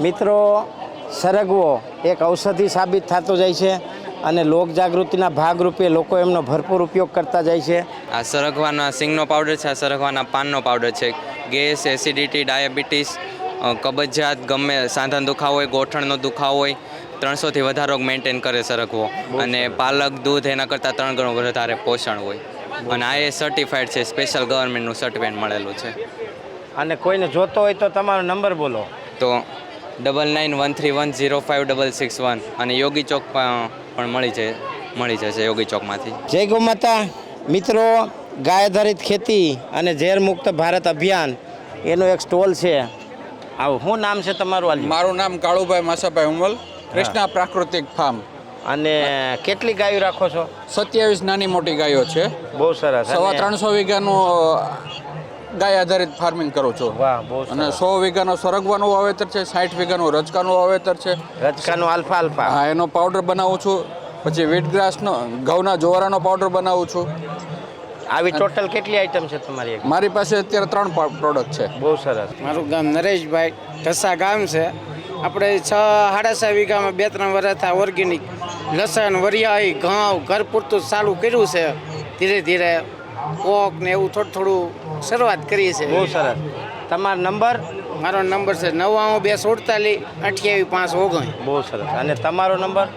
મિત્રો સરગવો એક ઔષધિ સાબિત થતો જાય છે અને લોકજાગૃતિના ભાગરૂપે લોકો એમનો ભરપૂર ઉપયોગ કરતા જાય છે. આ સરગવાના સિંગનો પાવડર છે, આ સરગવાના પાનનો પાવડર છે. ગેસ, એસિડિટી, ડાયાબિટીસ, કબજિયાત, ગમે સાંધાનો દુખાવો હોય, ગોઠણનો દુખાવો હોય, 300થી વધારે રોગ મેન્ટેન કરે સરગવો. અને પાલક, દૂધ એના કરતાં 3 ગણું વધારે પોષણ હોય. અને આ એ સર્ટિફાઈડ છે, સ્પેશિયલ ગવર્મેન્ટનું સર્ટિફિકેટ મળેલું છે. અને કોઈને જોતો હોય તો તમારો નંબર બોલો. તો 9913105661 અને યોગી ચોક પણ મળી જશે યોગી ચોકમાંથી. જય ગૌ માતા. મિત્રો, ગાય આધારિત ખેતી અને ઝેર મુક્ત ભારત અભિયાન એનો એક સ્ટોલ છે. આવું શું નામ છે તમારું? આલ્યું. મારું નામ કાળુભાઈ માસાભાઈ ઉમલ, કૃષ્ણા પ્રાકૃતિક ફાર્મ. અને કેટલી ગાયો રાખો છો? 27 નાની મોટી ગાયો છે. બહુ સરસ. 350 વીઘાનું ગાય આધારિત ફાર્મિંગ કરું છું. વાહ, બહુ સરસ. અને 100 વીઘાનું સરગવાનું વાવેતર છે, 60 વીઘાનું રચકાનું વાવેતર છે. રચકાનું આલ્ફા. હા, એનો પાવડર બનાવું છું. પછી વીટગ્રાસનો ઘઉંના જોવારાનો પાવડર બનાવું છું. આવી ટોટલ કેટલી આઈટમ છે તમારી? મારી પાસે અત્યારે 3 પ્રોડક્ટ છે. બહુ સરસ. મારું ગામ નરેશભાઈ, ઢસા ગામ છે. આપણે 6-6.5 વીઘામાં 2-3 વર્ષથી ઓર્ગેનિક લસણ, વરિયાળી, ઘઉં ઘર પૂરતું ચાલુ કર્યું છે. ધીરે ધીરે કોક ને એવું થોડું શરૂઆત કરી છે. બહુ સરસ. તમારો નંબર? મારો નંબર છે 99-248-28-519. બહુ સરસ. અને તમારો નંબર?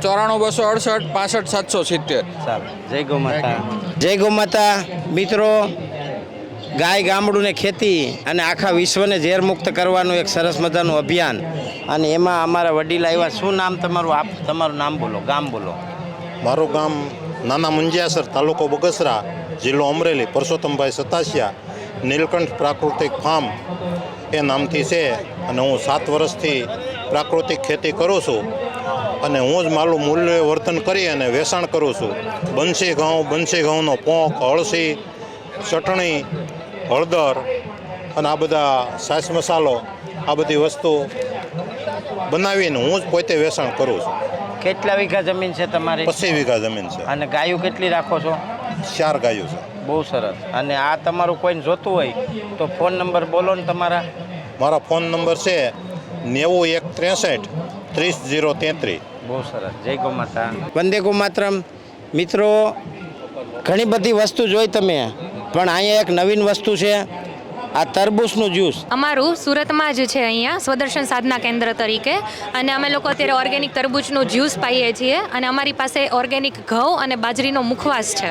94-268-65-770. સારું. જય ગૌ માતા. જય ગૌ માતા. મિત્રો, ગાય, ગામડું ને ખેતી અને આખા વિશ્વને ઝેર મુક્ત કરવાનું એક સરસ મજાનું અભિયાન. અને એમાં અમારા વડીલ આવ્યા. શું નામ તમારું? તમારું નામ બોલો, ગામ બોલો. મારું ગામ નાના મુંજિયાસર, તાલુકો બગસરા, જિલ્લો અમરેલી. પરસોત્તમભાઈ સતાસિયા, નીલકંઠ પ્રાકૃતિક ફાર્મ એ નામથી છે. અને હું 7 વર્ષથી પ્રાકૃતિક ખેતી કરું છું. અને હું જ મારું મૂલ્યવર્ધન કરી અને વેચાણ કરું છું. બંસી ઘઉંનો પોંક, અળસી, ચટણી, હળદર અને આ બધા સાસ મસાલો, આ બધી વસ્તુ બનાવીને હું જ પોતે વેચાણ કરું છું. કેટલા વીઘા જમીન છે તમારી? 25 વીઘા જમીન છે. અને ગાયો કેટલી રાખો છો? 4 ગાયો છે. બહુ સરસ. અને આ તમારું કોઈને જોતું હોય તો ફોન નંબર બોલો ને તમારા. મારા ફોન નંબર છે 9163 30033. બહુ સરસ. જય ગૌ માતા. વંદે ગૌ માતરમ. મિત્રો, ઘણી બધી વસ્તુ જોઈ તમે, પણ અહીંયા એક નવીન વસ્તુ છે, આ તરબૂચનું જ્યુસ. અમારું સુરતમાં જ છે અહીંયા સ્વદર્શન સાધના કેન્દ્ર તરીકે. અને અમે લોકો અત્યારે ઓર્ગેનિક તરબૂચનું જ્યુસ પાઈએ છીએ. અને અમારી પાસે ઓર્ગેનિક ઘઉં અને બાજરીનો મુખવાસ છે.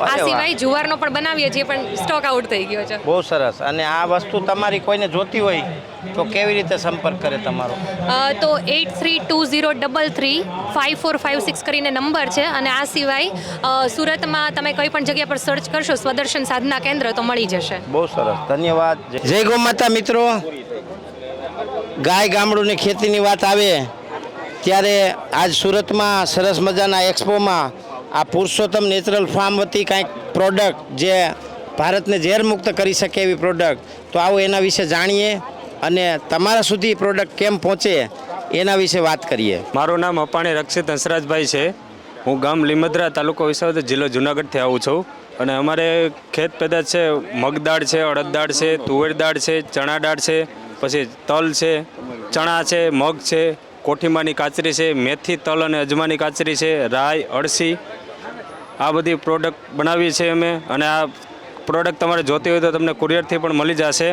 આ સિવાય જુવારનો પણ બનાવીએ છીએ, પણ સ્ટોક આઉટ થઈ ગયો છે. બહુ સરસ. અને આ વસ્તુ તમારી કોઈને જોતી હોય તો કેવી રીતે સંપર્ક કરે તમારો? તો 8320335456 કરીને નંબર છે. અને આ સિવાય સુરતમાં તમે કોઈ પણ જગ્યા પર સર્ચ કરશો સ્વદર્શન સાધના કેન્દ્ર તો મળી જશે. બહુ સરસ. ધન્યવાદ. જય ગૌ માતા. મિત્રો, ગાય, ગામડું ને ખેતીની વાત આવે ત્યારે આજ સુરતમાં સરસ મજાના એક્સપોમાં આ પુરુષોત્તમ નેચરલ ફાર્મ વતી કાંઈક પ્રોડક્ટ જે ભારતને ઝેર મુક્ત કરી શકે એવી પ્રોડક્ટ, તો આવો એના વિશે જાણીએ અને તમારા સુધી પ્રોડક્ટ કેમ પહોંચે એના વિશે વાત કરીએ. મારું નામ અપાણી રક્ષિત હંસરાજભાઈ છે. હું ગામ લીમદ્રા, તાલુકો વિસાવદર, જિલ્લો જુનાગઢથી આવું છું. અને અમારે ખેત પેદાશ છે, મગદાળ છે, અડદ દાળ છે, તુવેર દાળ છે, ચણા દાળ છે, પછી તલ છે, ચણા છે, મગ છે, કોઠીમાની કાચરી છે, મેથી, તલ અને અજમાની કાચરી છે, રાઈ, અળસી, આ બધી પ્રોડક્ટ બનાવીએ છીએ અમે. અને આ પ્રોડક્ટ તમારે જોતી હોય તો તમને કુરિયરથી પણ મળી જશે.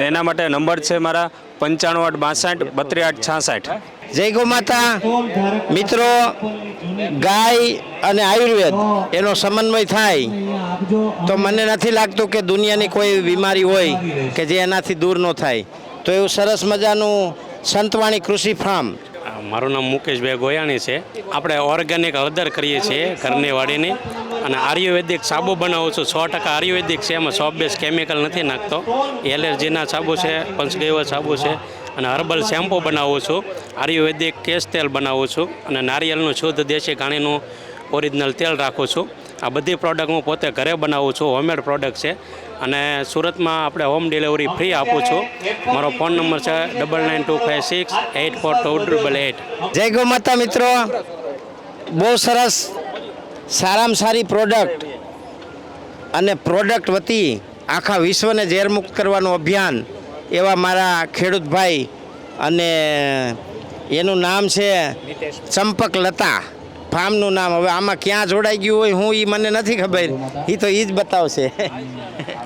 એના માટે નંબર છે મારા 9582623866. જય ગૌ માતા. મિત્રો, ગાય અને આયુર્વેદ એનો સમન્વય થાય તો મને નથી લાગતું કે દુનિયાની કોઈ બીમારી હોય કે જે એનાથી દૂર ન થાય. તો એવું સરસ મજાનું સંતવાણી કૃષિ ફાર્મ. મારું નામ મુકેશભાઈ ગોયાણી છે. આપણે ઓર્ગેનિક હળદર કરીએ છીએ ઘરની વાડીની. અને આયુર્વેદિક સાબુ બનાવું છું. 100% આયુર્વેદિક છે, એમાં સોપ બેઝ કેમિકલ નથી નાખતો. એલર્જીના સાબુ છે, પંચગૈવત સાબુ છે. અને હર્બલ શેમ્પૂ બનાવું છું. આયુર્વેદિક કેશ તેલ બનાવું છું. અને નારિયેળનું શુદ્ધ દેશી ઘાણીનું ઓરિજિનલ તેલ રાખું છું. આ બધી પ્રોડક્ટ હું પોતે ઘરે બનાવું છું. હોમમેડ પ્રોડક્ટ છે. અને સુરતમાં આપણે હોમ ડિલિવરી ફ્રી આપું છું. મારો ફોન નંબર છે 9925684288. જય ગૌ માતા. મિત્રો, બહુ સરસ, સારામાં સારી પ્રોડક્ટ અને પ્રોડક્ટ વતી આખા વિશ્વને ઝેરમુક્ત કરવાનું અભિયાન એવા મારા ખેડૂત ભાઈ અને એનું નામ છે ચંપક લતા ફાર્મનું નામ. હવે આમાં ક્યાં જોડાઈ ગયું હોય હું એ મને નથી ખબર, એ તો એ જ બતાવશે.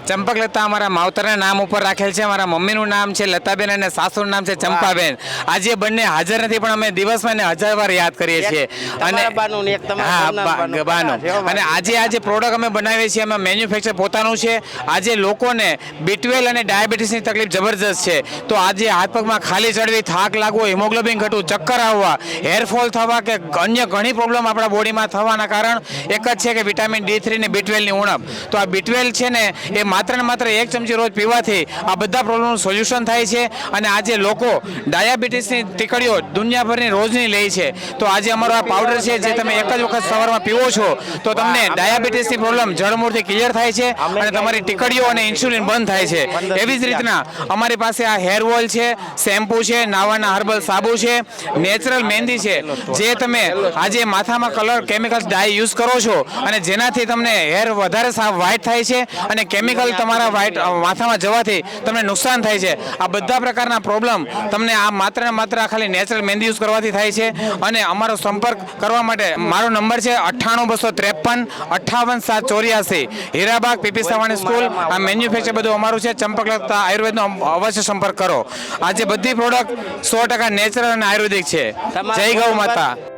ચંપકલતા અમારા માવતરના નામ ઉપર રાખેલ છે. અમારા મમ્મીનું નામ છે લતાબેન અને સાસુનું નામ છે ચંપાબેન. આજે બંને હાજર નથી પણ અમે દિવસમાં એને 1000 વાર યાદ કરીએ છીએ. અને તમારા બાનું ને એક તમારા હા, ઘરના બાનું. બાનું. અને આજે પ્રોડક્ટ અમે બનાવીએ છીએ એમાં મેન્યુફેક્ચર પોતાનું છે. આજે લોકોને બીટવેલ અને ડાયાબિટીસની તકલીફ જબરજસ્ત છે. તો આજે હાથ પગમાં ખાલી ચડવી, થાક લાગવો, હિમોગ્લોબિન ઘટવું, ચક્કર આવવા, હેરફોલ થવા કે અન્ય ઘણી પ્રોબ્લેમ આપણા બોડીમાં થવાના કારણ એક જ છે કે વિટામિન D3 ને B12ની ઉણપ. તો આ B12 છે ને એ માત્ર ને માત્ર 1 ચમચી રોજ પીવાથી આ બધા પ્રોબ્લેમનું સોલ્યુશન થાય છે. અને આજે લોકો ડાયાબિટીસની ટીકડીઓ દુનિયાભરની રોજની લે છે. તો આજે અમારો આ પાવડર છે જે તમે એક જ વખત સવારમાં પીવો છો તો તમને ડાયાબિટીસની પ્રોબ્લેમ જડમૂળથી ક્લિયર થાય છે અને તમારી ટીકડીઓ અને ઇન્સ્યુલિન બંધ થાય છે. એવી જ રીતના અમારી પાસે આ હેર ઓઇલ છે, શેમ્પૂ છે, નાવાના હર્બલ સાબુ છે, નેચરલ મહેંદી છે. જે તમે આજે માથામાં કલર કેમિકલ્સ ડાય યુઝ કરો છો અને જેનાથી તમને હેર વધારે વ્હાઇટ થાય છે અને કેમિકલ તમારા માથામાં જવાથી તમને નુકસાન થાય છે. આ બધા પ્રકારના પ્રોબ્લેમ તમને આ માત્ર ને માત્ર ખાલી નેચરલ મહેંદી યુઝ કરવાથી થાય છે. અને અમારો સંપર્ક કરવા માટે મારો નંબર છે 98253 58784, હીરાબાગ પીપી સવાણી સ્કૂલ. આ મેન્યુફેક્ચર બધું અમારું છે. ચંપકલતા આયુર્વેદનો અવશ્ય સંપર્ક કરો. આજે બધી પ્રોડક્ટ 100% નેચરલ અને આયુર્વેદિક છે. જય ગૌ માતા.